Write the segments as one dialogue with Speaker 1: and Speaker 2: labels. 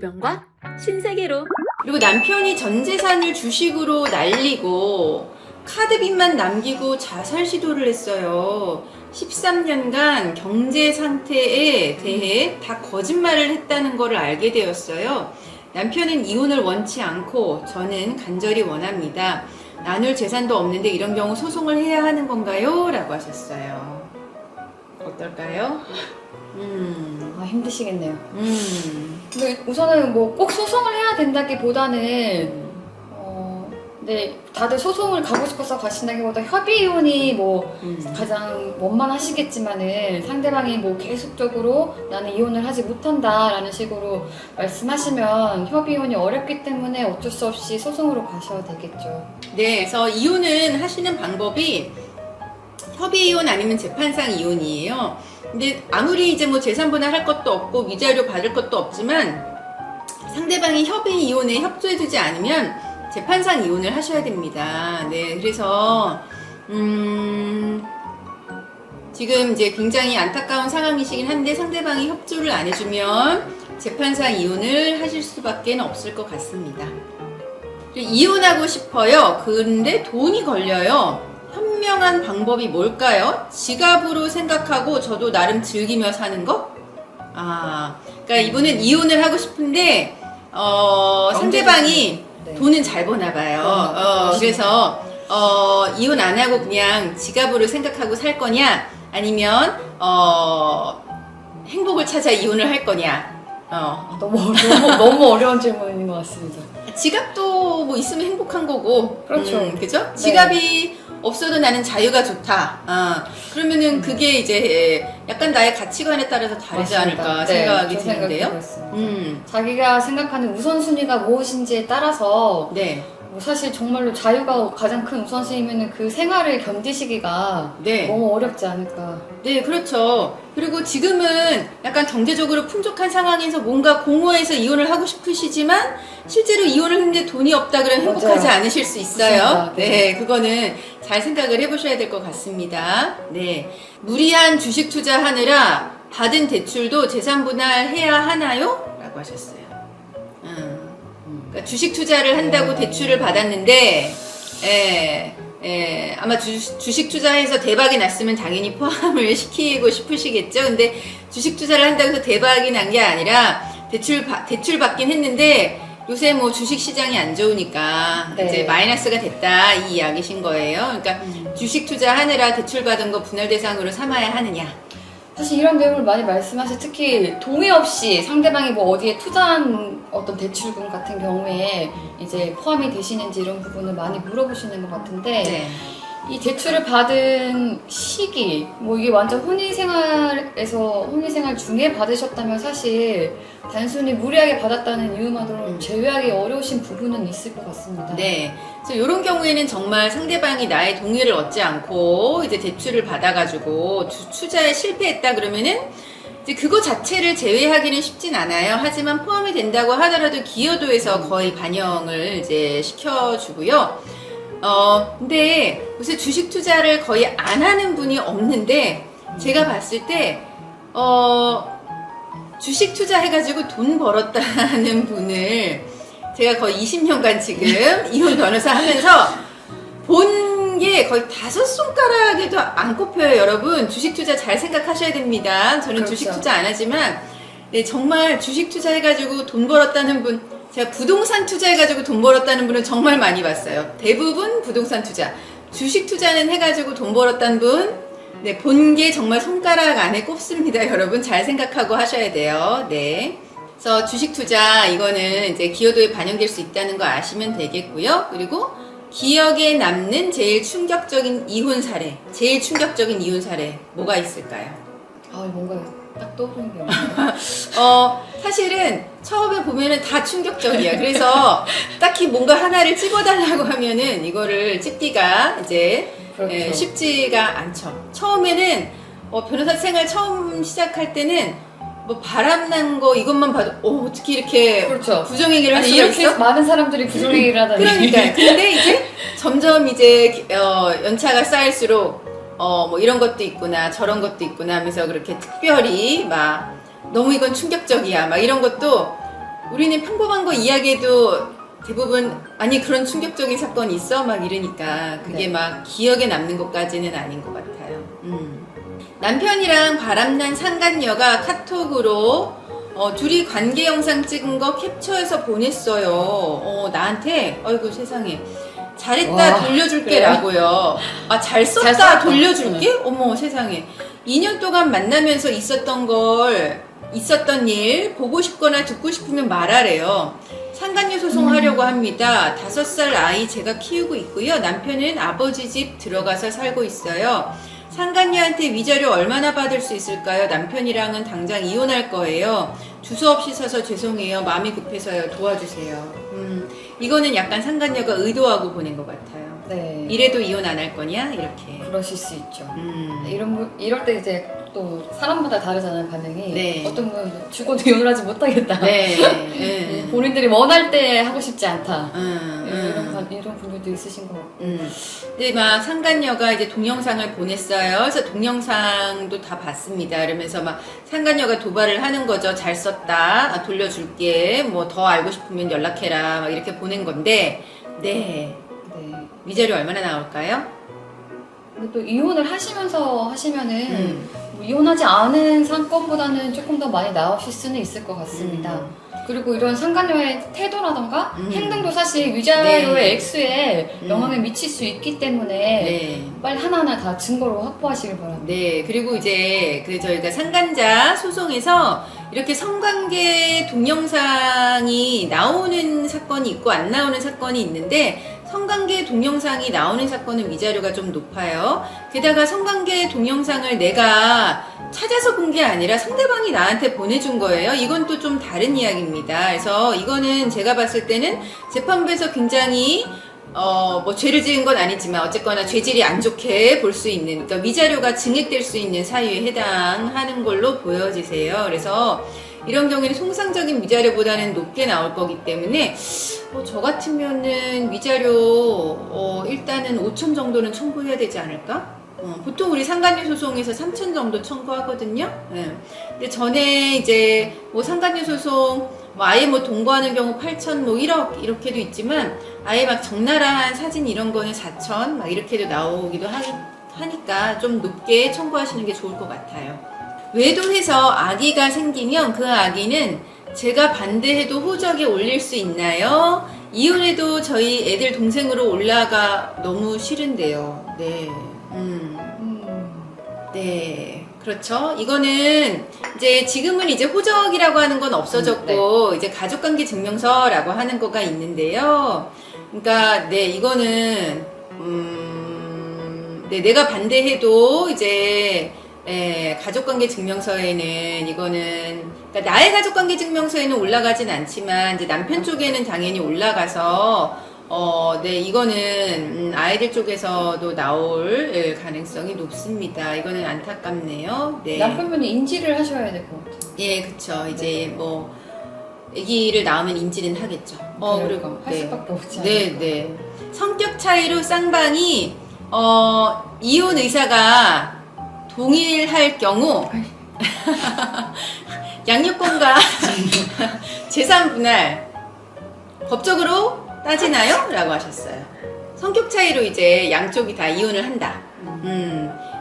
Speaker 1: 조병과 신세계로.
Speaker 2: 그리고 남편이 전 재산을 주식으로 날리고 카드빚만 남기고 자살 시도를 했어요. 13년간 경제 상태에 대해 다 거짓말을 했다는 것을 알게 되었어요. 남편은 이혼을 원치 않고 저는 간절히 원합니다. 나눌 재산도 없는데 이런 경우 소송을 해야 하는 건가요? 라고 하셨어요. 어떨까요?
Speaker 3: 힘드시겠네요. 근데 우선은 뭐 꼭 소송을 해야 된다기보다는 네, 다들 소송을 가고 싶어서 가신다기보다 협의 이혼이 뭐 가장 원만하시겠지만은 상대방이 뭐 계속적으로 나는 이혼을 하지 못한다라는 식으로 말씀하시면 협의 이혼이 어렵기 때문에 어쩔 수 없이 소송으로 가셔야 되겠죠.
Speaker 2: 네, 그래서 이혼은 하시는 방법이 협의 이혼 아니면 재판상 이혼이에요. 근데 아무리 이제 뭐 재산 분할할 것도 없고 위자료 받을 것도 없지만 상대방이 협의 이혼에 협조해주지 않으면 재판상 이혼을 하셔야 됩니다. 네, 그래서 지금 이제 굉장히 안타까운 상황이시긴 한데 상대방이 협조를 안 해주면 재판상 이혼을 하실 수밖에 없을 것 같습니다. 이혼하고 싶어요. 그런데 돈이 걸려요. 현명한 방법이 뭘까요? 지갑으로 생각하고 저도 나름 즐기며 사는 거? 그러니까 이분은 이혼을 하고 싶은데 상대방이
Speaker 3: 네.
Speaker 2: 돈은 잘 버나 봐요. 그래서 이혼 안 하고 그냥 지갑으로 생각하고 살 거냐, 아니면 행복을 찾아 이혼을 할 거냐.
Speaker 3: 너무 어려운 질문인 것 같습니다.
Speaker 2: 지갑도 뭐 있으면 행복한 거고,
Speaker 3: 그렇죠.
Speaker 2: 그죠?
Speaker 3: 네.
Speaker 2: 지갑이 없어도 나는 자유가 좋다. 그러면은 그게 이제 약간 나의 가치관에 따라서 다르지
Speaker 3: 맞습니다.
Speaker 2: 않을까
Speaker 3: 네,
Speaker 2: 생각이
Speaker 3: 저
Speaker 2: 드는데요.
Speaker 3: 생각해봤습니다. 자기가 생각하는 우선순위가 무엇인지에 따라서
Speaker 2: 네.
Speaker 3: 뭐 사실 정말로 자유가 가장 큰 우선순위면 그 생활을 견디시기가
Speaker 2: 네.
Speaker 3: 너무 어렵지 않을까.
Speaker 2: 네, 그렇죠. 그리고 지금은 약간 경제적으로 풍족한 상황에서 뭔가 공허해서 이혼을 하고 싶으시지만 실제로 이혼을 했는데 돈이 없다 그러면
Speaker 3: 맞아요.
Speaker 2: 행복하지 않으실 수 있어요.
Speaker 3: 맞습니다.
Speaker 2: 네, 그거는 잘 생각을 해보셔야 될 것 같습니다. 네, 무리한 주식 투자하느라 받은 대출도 재산 분할해야 하나요? 라고 하셨어요. 그러니까 주식 투자를 한다고 대출을 받았는데, 아마 주식 투자해서 대박이 났으면 당연히 포함을 시키고 싶으시겠죠. 근데 주식 투자를 한다고 해서 대박이 난 게 아니라 대출 받긴 했는데 요새 뭐 주식 시장이 안 좋으니까
Speaker 3: 네.
Speaker 2: 이제 마이너스가 됐다 이 이야기신 거예요. 그러니까 주식 투자하느라 대출 받은 거 분할 대상으로 삼아야 하느냐.
Speaker 3: 사실 이런 내용을 많이 말씀하셔서 특히 동의 없이 상대방이 뭐 어디에 투자한 어떤 대출금 같은 경우에 이제 포함이 되시는지 이런 부분을 많이 물어보시는 것 같은데
Speaker 2: 네.
Speaker 3: 이 대출을 받은 시기 뭐 이게 완전 혼인생활 중에 받으셨다면 사실 단순히 무리하게 받았다는 이유만으로 제외하기 어려우신 부분은 있을 것 같습니다.
Speaker 2: 네. 그래서 이런 경우에는 정말 상대방이 나의 동의를 얻지 않고 이제 대출을 받아가지고 투자에 실패했다 그러면은 이제 그거 자체를 제외하기는 쉽진 않아요. 하지만 포함이 된다고 하더라도 기여도에서 거의 반영을 이제 시켜주고요. 근데 요새 주식 투자를 거의 안 하는 분이 없는데 제가 봤을 때 주식 투자해가지고 돈 벌었다는 분을 제가 거의 20년간 지금 이혼 변호사 하면서 본 게 거의 5손가락에도 안 꼽혀요. 여러분 주식 투자 잘 생각하셔야 됩니다. 저는
Speaker 3: 그렇죠.
Speaker 2: 주식 투자 안 하지만 네, 정말 주식 투자해가지고 돈 벌었다는 분, 제가 부동산 투자해가지고 돈 벌었다는 분은 정말 많이 봤어요. 대부분 부동산 투자, 주식 투자는 해가지고 돈 벌었다는 분, 네, 본 게 정말 손가락 안에 꼽습니다. 여러분 잘 생각하고 하셔야 돼요. 네. 그래서 주식 투자 이거는 이제 기여도에 반영될 수 있다는 거 아시면 되겠고요. 그리고 기억에 남는 제일 충격적인 이혼 사례, 뭐가 있을까요?
Speaker 3: 뭔가 딱 떠오르는 게 없네요.
Speaker 2: 사실은 처음에 보면은 다 충격적이야. 그래서 딱히 뭔가 하나를 찝어달라고 하면은 이거를 찝기가 이제
Speaker 3: 그렇죠.
Speaker 2: 쉽지가 않죠. 처음에는 변호사 생활 처음 시작할 때는 뭐 바람난 거 이것만 봐도 어떻게 이렇게
Speaker 3: 그렇죠.
Speaker 2: 부정행위를 할 수가
Speaker 3: 이렇게
Speaker 2: 있어?
Speaker 3: 많은 사람들이 부정행위를 하다니.
Speaker 2: 그러니까 근데 이제 점점 이제 연차가 쌓일수록 뭐 이런 것도 있구나 저런 것도 있구나 하면서 그렇게 특별히 막 너무 이건 충격적이야 막 이런 것도 우리는 평범한 거 이야기해도 대부분 아니 그런 충격적인 사건이 있어? 막 이러니까 그게
Speaker 3: 네.
Speaker 2: 막 기억에 남는 것까지는 아닌 것 같아요. 남편이랑 바람난 상간녀가 카톡으로 둘이 관계 영상 찍은 거 캡처해서 보냈어요. 나한테 아이고 세상에 잘했다
Speaker 3: 와,
Speaker 2: 돌려줄게
Speaker 3: 그래요?
Speaker 2: 라고요. 아 잘 썼다,
Speaker 3: 잘 썼다.
Speaker 2: 돌려줄게? 어머 세상에 2년 동안 만나면서 있었던 일 보고 싶거나 듣고 싶으면 말하래요. 상간녀 소송하려고 합니다. 5살 아이 제가 키우고 있고요. 남편은 아버지 집 들어가서 살고 있어요. 상간녀한테 위자료 얼마나 받을 수 있을까요? 남편이랑은 당장 이혼할 거예요. 주소 없이 사서 죄송해요. 마음이 급해서요. 도와주세요. 이거는 약간 상간녀가 의도하고 보낸 것 같아요.
Speaker 3: 네.
Speaker 2: 이래도 이혼 안 할 거냐? 이렇게.
Speaker 3: 그러실 수 있죠.
Speaker 2: 음.
Speaker 3: 이럴 때 이제 또 사람마다 다르잖아요, 반응이.
Speaker 2: 네.
Speaker 3: 어떤 분은 죽어도 이혼을 하지 못하겠다.
Speaker 2: 네.
Speaker 3: 본인들이 원할 때 하고 싶지 않다.
Speaker 2: 음.
Speaker 3: 이런 분들도 있으신 것 같고.
Speaker 2: 근데 막 상간녀가 이제 동영상을 보냈어요. 그래서 동영상도 다 봤습니다. 그러면서 막 상간녀가 도발을 하는 거죠. 잘 썼다. 아, 돌려줄게. 뭐 더 알고 싶으면 연락해라. 막 이렇게 보낸 건데, 네.
Speaker 3: 네.
Speaker 2: 위자료 얼마나 나올까요?
Speaker 3: 근데 또 이혼을 하시면은 뭐 이혼하지 않은 사건보다는 조금 더 많이 나오실 수는 있을 것 같습니다. 그리고 이런 상간녀의 태도라던가 행동도 사실 위자료의
Speaker 2: 네.
Speaker 3: 액수에 영향을 미칠 수 있기 때문에
Speaker 2: 네.
Speaker 3: 빨리 하나하나 다 증거로 확보하시길 바랍니다.
Speaker 2: 네, 그리고 이제 저희가 상간자 소송에서 이렇게 성관계 동영상이 나오는 사건이 있고 안 나오는 사건이 있는데 성관계 동영상이 나오는 사건은 위자료가 좀 높아요. 게다가 성관계 동영상을 내가 찾아서 본 게 아니라 상대방이 나한테 보내준 거예요. 이건 또 좀 다른 이야기입니다. 그래서 이거는 제가 봤을 때는 재판부에서 굉장히 뭐 죄를 지은 건 아니지만 어쨌거나 죄질이 안 좋게 볼 수 있는, 그러니까 위자료가 증액될 수 있는 사유에 해당하는 걸로 보여지세요. 그래서 이런 경우에는 통상적인 위자료보다는 높게 나올 거기 때문에 저 같으면은 위자료 일단은 5천 정도는 청구해야 되지 않을까? 보통 우리 상간녀 소송에서 3천 정도 청구하거든요. 네. 근데 전에 이제 뭐 상간녀 소송 뭐 아예 뭐 동거하는 경우 8천 뭐 1억 이렇게도 있지만 아예 막 적나라한 사진 이런 거는 4천 막 이렇게도 나오기도 하니까 좀 높게 청구하시는 게 좋을 것 같아요. 외도해서 아기가 생기면 그 아기는 제가 반대해도 호적에 올릴 수 있나요? 이혼해도 저희 애들 동생으로 올라가 너무 싫은데요. 네. 네. 그렇죠. 이거는 이제 지금은 이제 호적이라고 하는 건 없어졌고 이제 가족관계 증명서라고 하는 거가 있는데요. 그러니까 네 이거는 네 내가 반대해도 이제 가족관계 증명서에는 이거는 그러니까 나의 가족관계 증명서에는 올라가진 않지만 이제 남편 쪽에는 당연히 올라가서 네 이거는 아이들 쪽에서도 나올 가능성이 높습니다. 이거는 안타깝네요. 네.
Speaker 3: 남편분이 인지를 하셔야 될 것 같아요.
Speaker 2: 예, 그쵸. 이제 뭐 아기를 낳으면 인지는 하겠죠.
Speaker 3: 그리고 할 수밖에 없지 않을까.
Speaker 2: 네, 네. 성격 차이로 쌍방이 이혼 의사가 동일할 경우 양육권과 재산 분할 법적으로 따지나요? 라고 하셨어요. 성격 차이로 이제 양쪽이 다 이혼을 한다.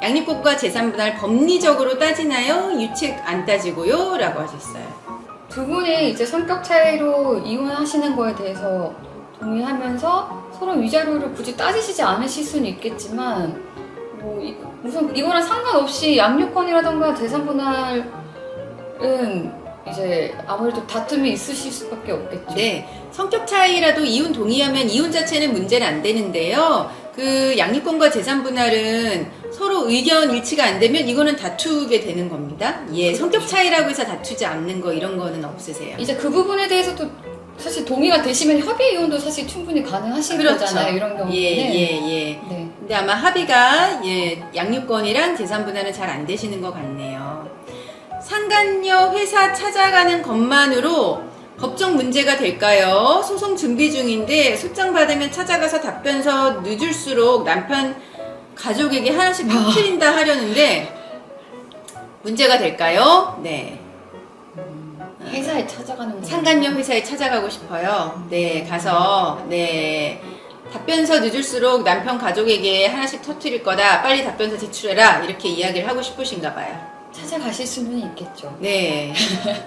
Speaker 2: 양육권과 재산 분할 법리적으로 따지나요? 유책 안 따지고요? 라고 하셨어요.
Speaker 3: 두 분이 이제 성격 차이로 이혼하시는 거에 대해서 동의하면서 서로 위자료를 굳이 따지시지 않으실 수는 있겠지만 뭐 우선 이거랑 상관없이 양육권이라던가 재산 분할은 이제 아무래도 다툼이 있으실 수밖에 없겠죠.
Speaker 2: 네, 성격 차이라도 이혼 동의하면 이혼 자체는 문제는 안 되는데요. 그 양육권과 재산 분할은 서로 의견 일치가 안 되면 이거는 다투게 되는 겁니다. 예, 성격 차이라고 해서 다투지 않는 거 이런 거는 없으세요.
Speaker 3: 이제 그 부분에 대해서도 사실 동의가 되시면 협의 이혼도 사실 충분히 가능하신 거잖아요. 이런 경우는.
Speaker 2: 예.
Speaker 3: 네.
Speaker 2: 근데 아마 합의가 양육권이랑 재산 분할은 잘 안 되시는 것 같네요. 상간녀 회사 찾아가는 것만으로 법적 문제가 될까요? 소송 준비 중인데 소장 받으면 찾아가서 답변서 늦을수록 남편 가족에게 하나씩 터뜨린다 하려는데 문제가 될까요? 네.
Speaker 3: 회사에 찾아가는 거.
Speaker 2: 상간녀 회사에 찾아가고 싶어요. 네, 가서 네. 답변서 늦을수록 남편 가족에게 하나씩 터뜨릴 거다. 빨리 답변서 제출해라. 이렇게 이야기를 하고 싶으신가 봐요.
Speaker 3: 찾아가실 수는 있겠죠.
Speaker 2: 네.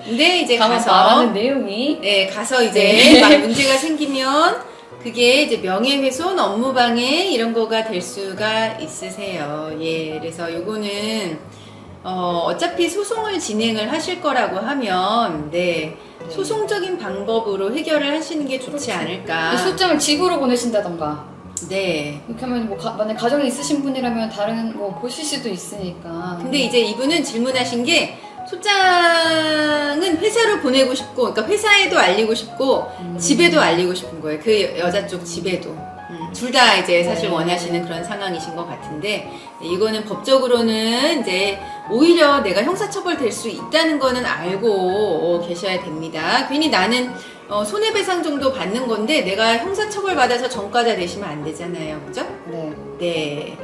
Speaker 2: 근데 이제
Speaker 3: 다만
Speaker 2: 가서
Speaker 3: 말하는 내용이
Speaker 2: 네, 가서 이제
Speaker 3: 네.
Speaker 2: 막 문제가 생기면 그게 이제 명예훼손, 업무방해 이런 거가 될 수가 있으세요. 예, 그래서 요거는 어차피 소송을 진행을 하실 거라고 하면 네, 소송적인 방법으로 해결을 하시는 게 좋지 않을까.
Speaker 3: 소장을 집으로 보내신다던가.
Speaker 2: 네.
Speaker 3: 이렇게 하면 뭐 만약 가정이 있으신 분이라면 다른 뭐 보실 수도 있으니까.
Speaker 2: 근데 이제 이분은 질문하신 게 소장은 회사로 보내고 싶고, 그러니까 회사에도 알리고 싶고, 집에도 알리고 싶은 거예요. 그 여자 쪽 집에도. 둘 다 이제 사실
Speaker 3: 네.
Speaker 2: 원하시는 그런 상황이신 것 같은데, 이거는 법적으로는 이제 오히려 내가 형사처벌 될 수 있다는 거는 알고 계셔야 됩니다. 괜히 나는 손해배상 정도 받는 건데, 내가 형사처벌 받아서 전과자 되시면 안 되잖아요. 그죠?
Speaker 3: 네.
Speaker 2: 네.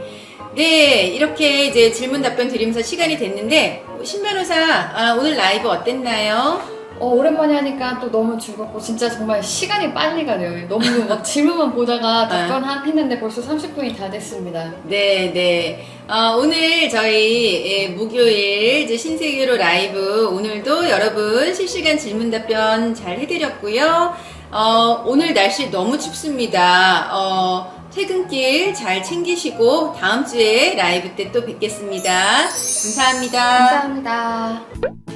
Speaker 2: 네, 이렇게 이제 질문 답변 드리면서 시간이 됐는데, 신 변호사, 오늘 라이브 어땠나요?
Speaker 3: 오랜만에 하니까 또 너무 즐겁고 진짜 정말 시간이 빨리 가네요. 너무 막 질문만 보다가 답변했는데 벌써 30분이 다 됐습니다.
Speaker 2: 네, 네. 오늘 저희 목요일 이제 신세계로 라이브 오늘도 여러분 실시간 질문 답변 잘 해드렸고요. 오늘 날씨 너무 춥습니다. 퇴근길 잘 챙기시고 다음 주에 라이브 때 또 뵙겠습니다. 감사합니다.
Speaker 3: 감사합니다.